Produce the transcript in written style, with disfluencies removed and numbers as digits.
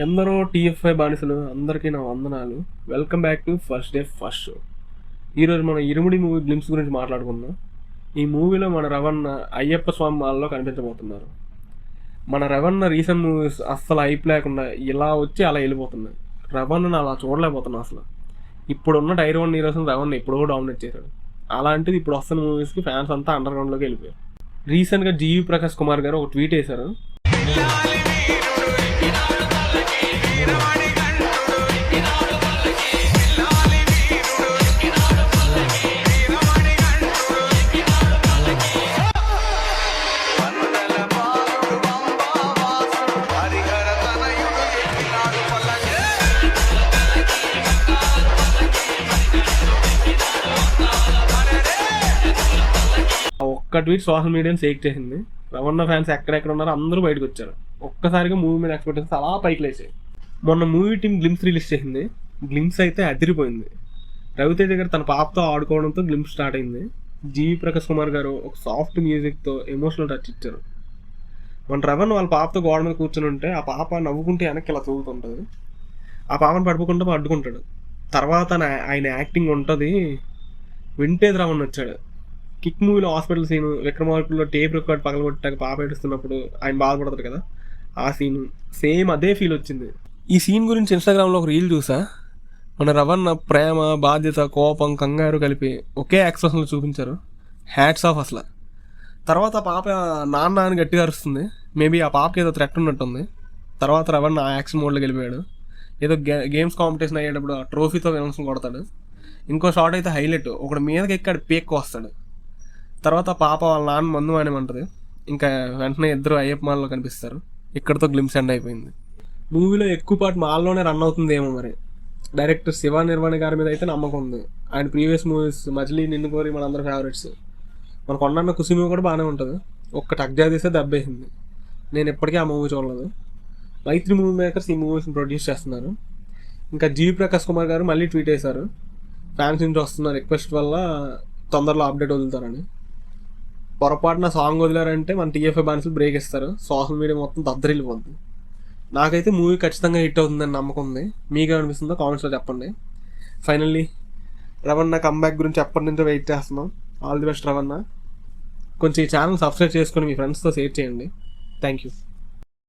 ఎందరో టీఎఫ్ఐ బానిసలు అందరికీ నా వందనాలు. Welcome back to first day first show. ఈరోజు మనం ఇరుముడి మూవీ గ్లిమ్స్ గురించి మాట్లాడుకుందాం. ఈ మూవీలో మన రవణ అయ్యప్ప స్వామి మాలలో కనిపించబోతున్నారు. మన రవణ రీసెంట్ మూవీస్ అస్సలు హైప్ లేకుండా ఇలా వచ్చి అలా వెళ్ళిపోతున్నాయి. రవణను అలా చూడలేకపోతున్నాం అసలు. ఇప్పుడున్న టైర్ 1 హీరోస్ని రవణ ఎప్పుడో డామినేట్ చేశాడు. అలాంటిది ఇప్పుడు వస్తున్న మూవీస్కి ఫ్యాన్స్ అంతా అండర్ గ్రౌండ్లోకి వెళ్ళిపోయారు. రీసెంట్గా జీవి ప్రకాష్ కుమార్ గారు ఒక ట్వీట్ వేశారు. ఒక్క ట్వీట్ సోషల్ మీడియాని షేక్ చేసింది. రవణ ఫ్యాన్స్ ఎక్కడెక్కడ ఉన్నారో అందరూ బయటకు వచ్చారు. ఒక్కసారిగా మూవీ మీద ఎక్స్పెక్టేషన్స్ అలా పైకి లేచాయి. మొన్న మూవీ టీం గ్లిమ్స్ రిలీజ్ చేసింది. గ్లిమ్స్ అయితే అదిరిపోయింది. రవితేజ గారు తన పాపతో ఆడుకోవడంతో గ్లిమ్స్ స్టార్ట్ అయింది. జీవి ప్రకాష్ కుమార్ గారు ఒక సాఫ్ట్ మ్యూజిక్తో ఎమోషనల్ టచ్ ఇచ్చారు. మన రవణ వాళ్ళ పాపతో గోడ మీద కూర్చొని ఉంటే ఆ పాప నవ్వుకుంటే వెనక్కి ఇలా తూగుతుంటుంది. ఆ పాపను పడుకోకుండా అడ్డుకుంటాడు. తర్వాత ఆయన యాక్టింగ్ ఉంటుంది. వింటేజ్ రవణ వచ్చాడు. కిక్ మూవీలో హాస్పిటల్ సీను, విక్రమార్కుల్లో టేప్ రికార్డ్ పగలగొట్టాక పాప ఏడుస్తున్నప్పుడు ఆయన బాధపడతాడు కదా, ఆ సీను సేమ్ అదే ఫీల్ వచ్చింది. ఈ సీన్ గురించి ఇన్స్టాగ్రామ్లో ఒక రీల్ చూసా. మన రవణ ప్రేమ, బాధ్యత, కోపం, కంగారు కలిపి ఒకే ఎక్స్ప్రెషన్లో చూపించారు. హ్యాట్స్ ఆఫ్ అసలు. తర్వాత పాప నాన్న అని గట్టిగా అరుస్తుంది. మేబీ ఆ పాపకి ఏదో థ్రెట్ ఉన్నట్టుంది. తర్వాత రవణ ఆ యాక్షన్ మోడ్లోకి వెళ్ళిపోయాడు. ఏదో గేమ్స్ కాంపిటీషన్ అయ్యేటప్పుడు ఆ ట్రోఫీతో విలన్స్ కొడతాడు. ఇంకో షాట్ అయితే హైలైట్, ఒకటి మీదకి ఎక్కాడు పేక్కు వస్తాడు. తర్వాత పాప వాళ్ళ నాన్న మందు మానేమంటుంది. ఇంకా వెంటనే ఇద్దరు అయ్యప్ప మాల్లో కనిపిస్తారు. ఇక్కడతో గ్లిమ్స్ ఎండ్ అయిపోయింది. మూవీలో ఎక్కువ పాటు మాల్లోనే రన్ అవుతుందేమో మరి. డైరెక్టర్ శివ నిర్వాణ గారి మీద అయితే నమ్మకం ఉంది. ఆయన ప్రీవియస్ మూవీస్ మజిలీ, నిన్ను కోరి మనందరూ ఫేవరెట్స్. మన కొన్న కుసి మూవీ కూడా బాగానే ఉంటుంది. ఒక్క టక్జా తీస్తే దెబ్బేసింది. నేను ఎప్పటికీ ఆ మూవీ చూడలేదు. మైత్రి మూవీ మేకర్స్ ఈ మూవీస్ని ప్రొడ్యూస్ చేస్తున్నారు. ఇంకా జీవి ప్రకాష్ కుమార్ గారు మళ్ళీ ట్వీట్ చేశారు. ఫ్యాన్స్ నుంచి వస్తున్న రిక్వెస్ట్ వల్ల తొందరలో అప్డేట్ వదులుతారని. పొరపాటున సాంగ్ వదిలారంటే మన టీఎఫ్ఐ బానిసలు బ్రేక్ ఇస్తారు. సోషల్ మీడియా మొత్తం దద్దరిల్లిపోద్ది. నాకైతే మూవీ ఖచ్చితంగా హిట్ అవుతుందని నమ్మకం ఉంది. మీకు అనిపిస్తుందో కామెంట్స్లో చెప్పండి. ఫైనల్లీ రవణ కమ్బ్యాక్ గురించి ఎప్పటి నుంచో వెయిట్ చేస్తున్నాం. ఆల్ ది బెస్ట్ రవణ. కొంచెం ఈ ఛానల్ సబ్స్క్రైబ్ చేసుకొని మీ ఫ్రెండ్స్తో షేర్ చేయండి. Thank you.